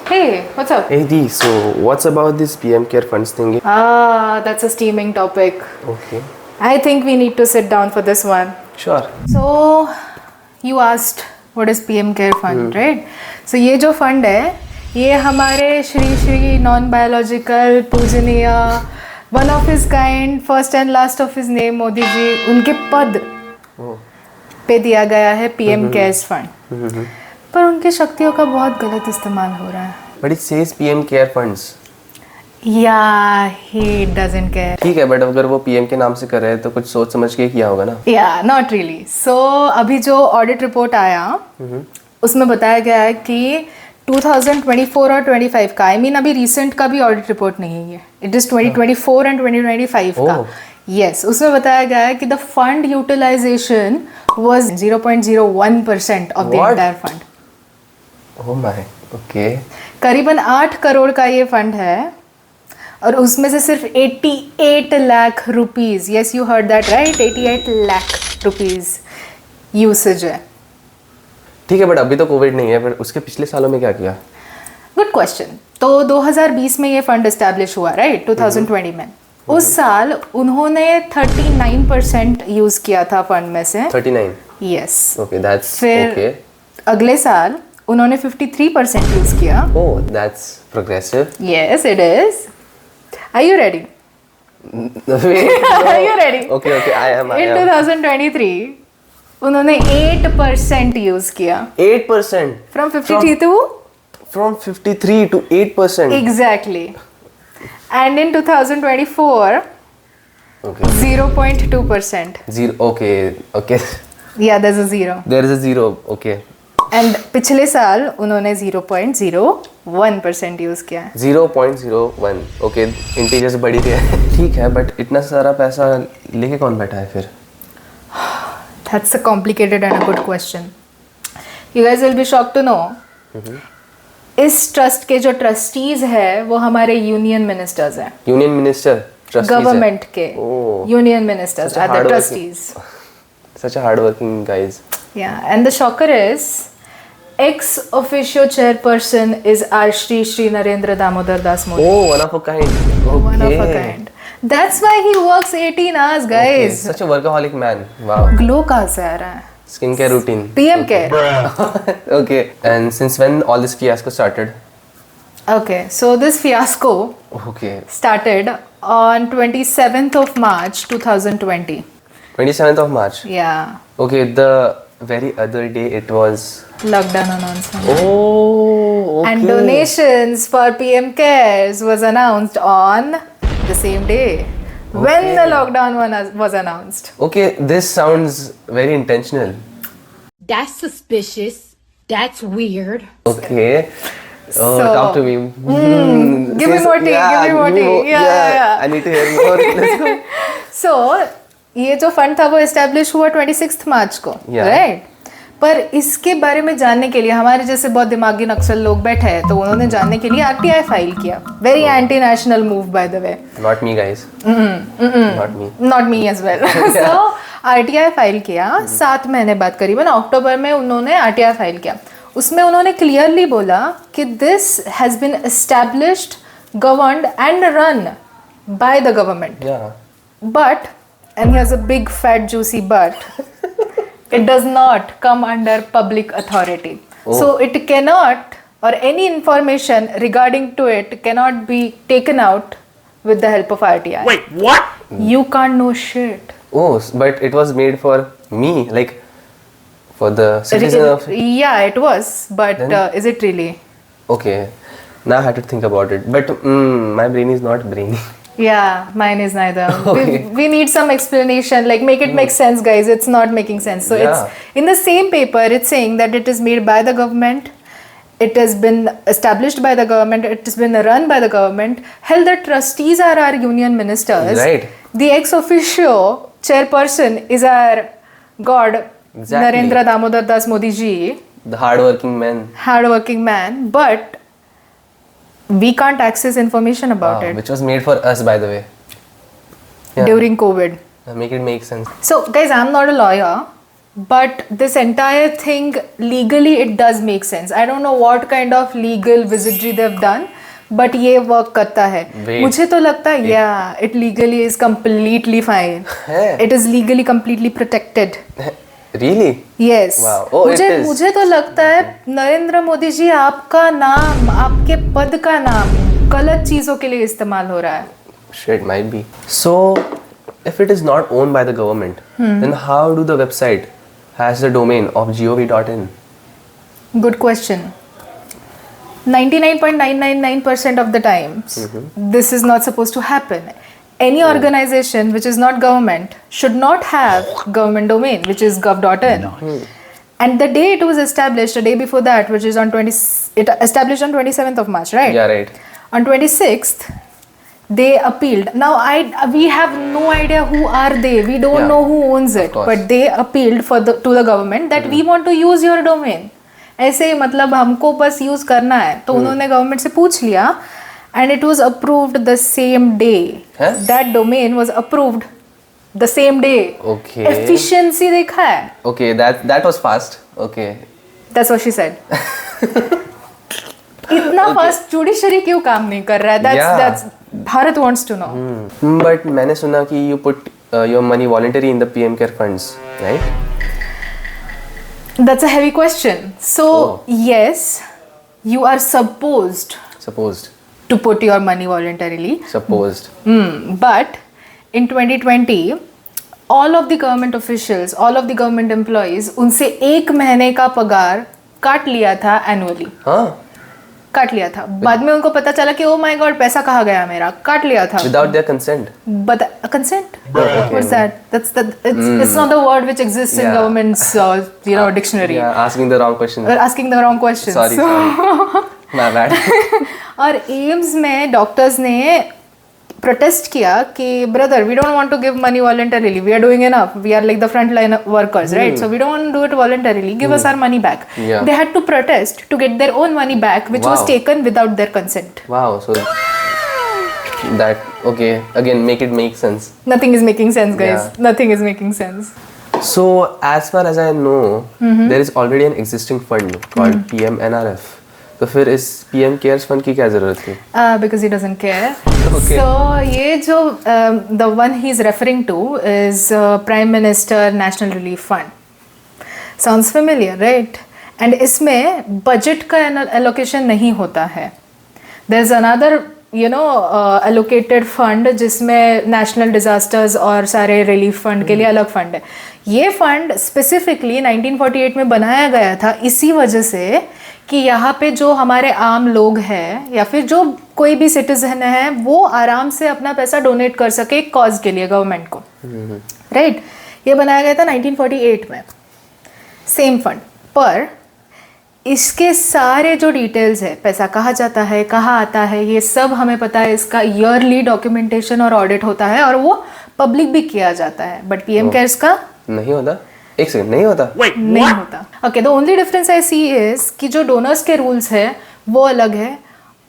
Hey, what's up? Hey Dee, so what's about this PM Care Funds thingy? That's a steaming topic. Okay, I think we need to sit down for this one. sure. So, you asked what is PM Care Fund, right? So, ये जो fund है, ये हमारे Shri Shri non-biological पूजनीय one of his kind, first and last of his name Modi ji, उनके पद पे दिया गया है PM Cares Fund. पर उनकी शक्तियों का बहुत गलत इस्तेमाल हो रहा है. But it says PM Care Funds. Yeah, he doesn't care. ठीक है, बट अगर वो PM के नाम से कर रहे हैं तो कुछ सोच समझ के किया होगा ना. Yeah, not really. So अभी जो ऑडिट रिपोर्ट आया उसमें बताया गया है कि 2024 और 25 का, I mean अभी रिसेंट का भी ऑडिट रिपोर्ट नहीं है. It is 2024 and 2025 का. Yes, उसमें बताया गया है कि the fund utilization was 0.01% of the What? entire fund. Oh my, okay. करीबन 8 करोड़ का ये फंड है और उसमें से सिर्फ 88 lakh rupees, yes you heard that right, 88 lakh rupees usage है. ठीक है, बट अभी तो कोविड नहीं है, पर उसके पिछले सालों में क्या किया? Good question. तो 2020 में ये फंड एस्टैब्लिश हुआ राइट, 2020 में. उस साल उन्होंने 39% यूज किया था फंड में से. 39. यस. Okay, that's फिर okay. अगले साल उन्होंने 53% यूज किया. Oh, that's progressive. Yes it is. Are you ready? Wait, Are you ready? Okay, I am. In 2023 उन्होंने 8% यूज किया. 8%. From 53 to From 53 to 8%. exactly. And in 2024 Okay. 0.2%. Zero. Okay. Yeah, there's a zero. There is a zero. Okay. And पिछले साल उन्होंने 0.01% use किया है. 0.01. Okay, integers बड़ी थी. ठीक है, बट इतना सारा पैसा लेके कौन बैठा है फिर? That's a complicated and a good question. You guys will be shocked to know. इस ट्रस्ट के जो ट्रस्टीज है वो हमारे यूनियन मिनिस्टर्स हैं. यूनियन मिनिस्टर, गवर्नमेंट के Oh. Union ministers Such a are the hardworking- trustees. Such a hardworking guys. Yeah, and the shocker is ex officio chairperson is our Shri Narendra Damodar Das Modi. Oh, one of a kind. Okay. One of a kind. That's why he works 18 hours, Okay. guys. Such a workaholic man. Wow. Glow कहाँ से आ रहा है? Skincare routine. PM के. Okay. And since when all this fiasco started? Okay, so this fiasco Okay. started on 27th of March 2020. 27th of March. Yeah, Okay, the very other day it was. lockdown announcement. Oh, okay. And donations for PM Cares was announced on the same day when Okay. the lockdown was announced. Okay, this sounds very intentional. That's suspicious. That's weird. Okay. Oh, So- talk to me. Give me more tea, give me more tea. Yeah. I need to hear more. Let's go. So ये जो fund था वो establish हुआ 26 मार्च को, Yeah. Right? पर इसके बारे में जानने के लिए हमारे जैसे बहुत दिमागी नक्सल लोग बैठे हैं, तो उन्होंने जानने के लिए आरटीआई फाइल किया. Very anti national move by the way. Not me, guys. Not me. Not me as well. So RTI file किया. 7 महीने बाद करीबन अक्टूबर में उन्होंने आरटीआई फाइल किया. उसमें उन्होंने क्लियरली बोला कि this has been established, governed and run by the government. Yeah. But, and here's a big fat juicy but, it does not come under public authority. Oh. So it cannot, or any information regarding to it cannot be taken out with the help of RTI. Wait, what? You can't know shit. Oh, but it was made for me, like for the citizen of. Yeah, it was, but Then- is it really? Okay, now I had to think about it. But my brain is not brainy. Yeah, mine is neither. Okay. We need some explanation, like make it make sense, guys. It's not making sense. So Yeah. it's in the same paper, it's saying that it is made by the government, it has been established by the government, it has been run by the government. Hell, the trustees are our union ministers. Right. The ex officio chairperson is our God, Exactly. Narendra Damodar Das Modi ji, The hardworking man. hardworking man, but we can't access information about it Which was made for us, by the way. Yeah. during COVID. Make it make sense. So, guys, I'm not a lawyer, but this entire thing legally it does make sense. I don't know what kind of legal wizardry they've done, but ये work करता है. Wait. मुझे तो लगता है yeah, it legally is completely fine. है? It is legally completely protected. Really? Yes. Wow. Oh, it is. मुझे तो लगता है नरेंद्र मोदी जी आपका नाम, आपके पद का नाम गलत चीजों के लिए इस्तेमाल हो रहा है. Shit, might be. So, if it is not owned by the government, then how do the website has the domain of gov.in? Good question. 99.999% of the times, this is not supposed to happen. Any organization which is not government should not have government domain, which is gov.in. And the day it was established, a day before that, which is on it established on 27th of March, right? Yeah, right. On 26th, they appealed. Now we have no idea who are they. We don't Yeah, know who owns it. course. But they appealed to the government that we want to use your domain. ऐसे मतलब हमको बस use करना है. तो उन्होंने government से पूछ लिया and it was approved the same day. Huh? That domain was approved the same day. Okay. Efficiency देखा है. Okay, that was fast. Okay. That's what she said. इतना फास्ट जुडिशरी क्यों काम नहीं कर रहा है? That's Bharat wants to know. But मैंने सुना कि you put your money voluntary in the PM Care funds, right? That's a heavy question. So yes, you are supposed Supposed. to put your money voluntarily. Supposed. But in 2020, all of the government officials, all of the government employees, उनसे 1 महीने का पगार काट लिया था annually. हाँ. काट लिया था. बाद में उनको पता चला कि oh my god पैसा कहाँ गया मेरा. काट लिया था. Without their consent. But consent? What's that? It's not a word which exists in Yeah. government's dictionary. Yeah, asking the wrong question. We're asking the wrong questions. Sorry. My bad. और एम्स में doctors ने protest किया कि brother we don't want to give money voluntarily, we are doing enough, we are like the front line workers, right? So we don't want to do it voluntarily, give us our money back. Yeah. They had to protest to get their own money back which was Wow. Taken without their consent. Wow. So that okay. Again, make sense. Nothing is making sense, guys. Yeah. Nothing is making sense. So as far as I know, there is already an existing fund called PMNRF. तो फिर इस PM Cares Fund की क्या जरूरत थी? Because he doesn't care. Okay. So ये जो the one he's referring to is Prime Minister National Relief Fund. Sounds familiar, right? And इसमें budget का allocation नहीं होता है. There's another allocated fund जिसमें national disasters और सारे relief fund के लिए अलग fund है. ये fund specifically 1948 में बनाया गया था इसी वजह से कि यहाँ पे जो हमारे आम लोग हैं या फिर जो कोई भी सिटीजन है वो आराम से अपना पैसा डोनेट कर सके एक कॉज के लिए गवर्नमेंट को, राइट? ये बनाया गया था 1948 में, सेम फंड. पर इसके सारे जो डिटेल्स है, पैसा कहाँ जाता है, कहाँ आता है, ये सब हमें पता है. इसका ईयरली डॉक्यूमेंटेशन और ऑडिट होता है और वो पब्लिक भी किया जाता है. बट पीएम केयर्स का नहीं होता. एक सेकंड, नहीं होता. नहीं होता. Okay, the only difference I see is कि जो डोनर्स के रूल्स है वो अलग है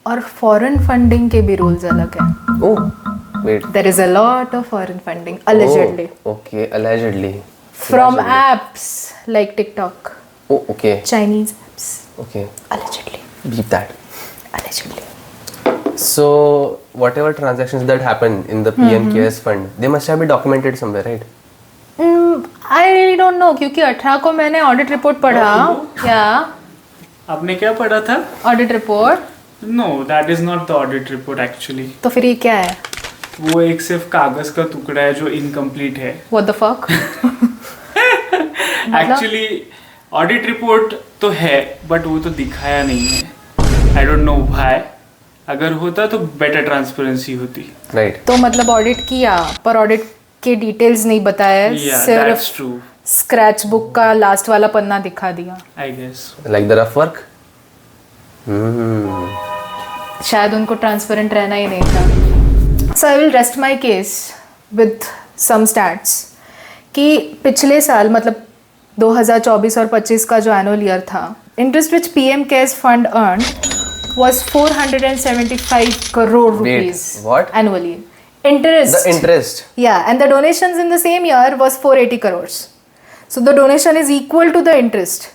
और फॉरेन फंडिंग के भी रूल्स अलग है. Oh, wait. There is a lot of foreign funding allegedly okay, allegedly. from apps like TikTok, Oh, okay. Chinese apps, Okay. allegedly. Beep that. Allegedly. So, whatever transactions that happen in the PM Cares Fund, they must have been documented somewhere, right? I really don't know क्योंकि 18 को मैंने audit report पढ़ा. क्या आपने क्या पढ़ा था? Audit report? No, that is not the audit report actually. तो फिर ये क्या है? वो एक सिर्फ कागज का टुकड़ा है जो इनकम्प्लीट है. What the fuck? Actually audit report तो है बट वो तो दिखाया नहीं है. आई डोंट नो व्हाई. अगर होता तो बेटर ट्रांसपेरेंसी होती. Right. तो मतलब ऑडिट किया पर ऑडिट के डिटेल्स नहीं बताया, Yeah, सिर्फ that's true. स्क्रैच बुक का लास्ट वाला पन्ना दिखा दिया. I guess. Like the rough work? शायद उनको ट्रांसपेरेंट रहना ही नहीं था. So I will rest my case with some stats कि पिछले साल मतलब 2024 और 25 का जो एनुअल ईयर था, interest which PM Cares fund earn was 475 crore rupees. what? Annually. Interest. The interest. Yeah, and the donations in the same year was 480 crores. So the donation is equal to the interest.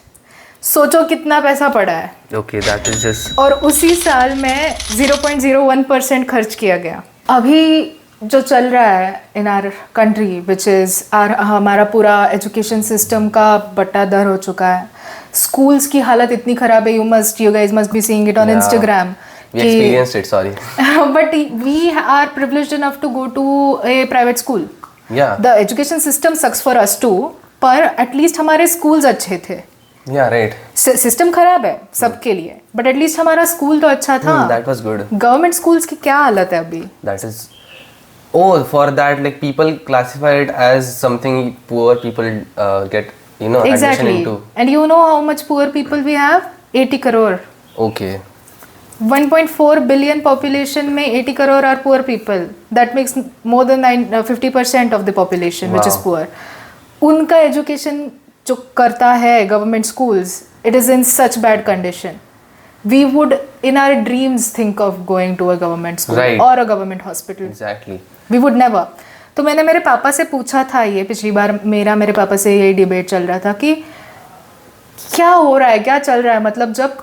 सोचो कितना पैसा पड़ा है. Okay, that is just. और उसी साल में 0.01% खर्च किया गया. अभी जो चल रहा है इन आर कंट्री विच इज़ हमारा पूरा एजुकेशन सिस्टम का बट्टा दर हो चुका है. स्कूल्स की हालत इतनी ख़राब है. You guys must be seeing it on Instagram. We experienced it, sorry. But we are privileged enough to go to a private school. Yeah. The education system sucks for us too. पर at least हमारे schools अच्छे थे. Yeah, right. System खराब है सबके लिए, but at least हमारा school तो अच्छा था. That was good. Government schools की क्या हालत है अभी? That is. Oh, for that, like people classify it as something poor people get, admission Exactly. into. And you know how much poor people we have? 80 crore. Okay. 1.4 billion population में 80 crore are poor people. That makes more than 50% of the population which is Wow. poor. उनका education जो करता है government schools, it is in such bad condition. We would in our dreams think of going to a government school Right. or a government hospital. Exactly. We would never. तो मैंने मेरे पापा से पूछा था ये पिछली बार मेरे पापा से यही डिबेट चल रहा था कि क्या हो रहा है, क्या चल रहा है. मतलब जब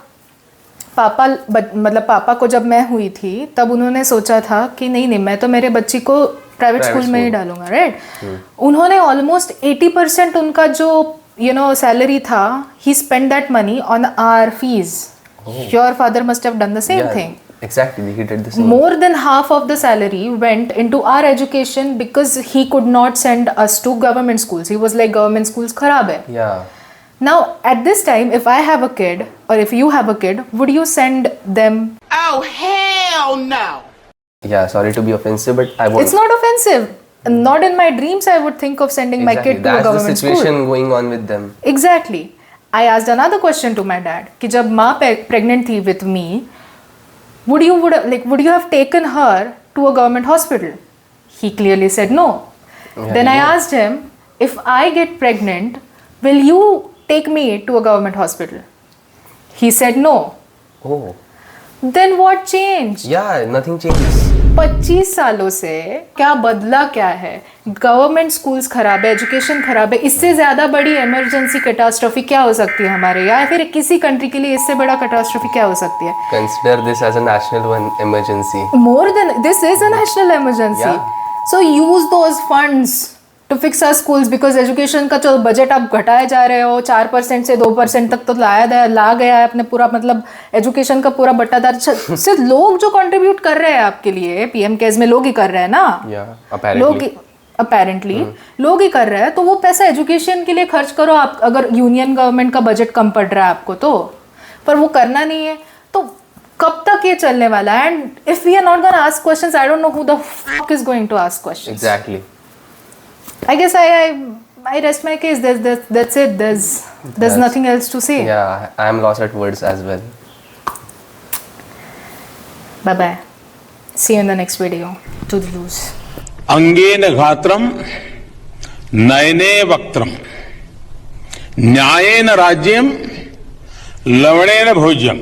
पापा को जब मैं हुई थी तब उन्होंने सोचा था कि नहीं मैं तो मेरे बच्ची को प्राइवेट स्कूल में ही डालूंगा, राइट. उन्होंने ऑलमोस्ट 80% उनका जो सैलरी था, he spend that money on our fees. Your father must have done the same thing. Exactly, he did the same. More than half of the salary went into our education because he could not send us to government schools. He was like, government schools kharab hai. Yeah. Now, at this time, if I have a kid or if you have a kid, would you send them? Oh, hell no! Yeah, sorry to be offensive, but I won't. It's not offensive. Not in my dreams I would think of sending my kid to a That's government the situation school. going on with them. Exactly. I asked another question to my dad कि जब माँ pregnant थी with me, would you have taken her to a government hospital? He clearly said no. Yeah, Then I yeah. asked him, if I get pregnant, will you take me to a government hospital? He said no. Oh. Then what changed? Yeah, nothing changes. 25 सालों से क्या बदला, क्या है? Government schools खराब है, education खराब है. इससे ज़्यादा बड़ी इमरजेंसी कैटास्ट्रॉफी क्या हो सकती है हमारे, या फिर किसी कंट्री के लिए इससे बड़ा कैटास्ट्रॉफी क्या हो सकती है? Consider this as a national emergency. More than this is a national emergency. Yeah. So use those funds to fix our schools, because education का जो बजट आप घटाए जा रहे हो 4% से 2% तक तो ला गया है अपने पूरा, मतलब एजुकेशन का पूरा बट्टादार सिर्फ लोग जो कंट्रीब्यूट कर रहे हैं आपके लिए पीएम केयर्स में लोग ही कर रहे हैं ना. Yeah, apparently. अपेरेंटली लोग ही कर रहे हैं. तो वो पैसा एजुकेशन के लिए खर्च करो आप, अगर यूनियन गवर्नमेंट का बजट कम पड़ रहा है आपको तो. पर वो करना नहीं है तो कब तक ये चलने वाला है? And if we are not gonna ask questions, I don't know who the fuck is going to ask questions. Exactly. I guess I rest my case. That's it. There's nothing else to say. Yeah, I am lost at words as well. Bye bye. See you in the next video. Toodaloos. अंगेन घात्रम नयने वक्त्रम न्यायेन Rajyam लवणेन भोज्यम.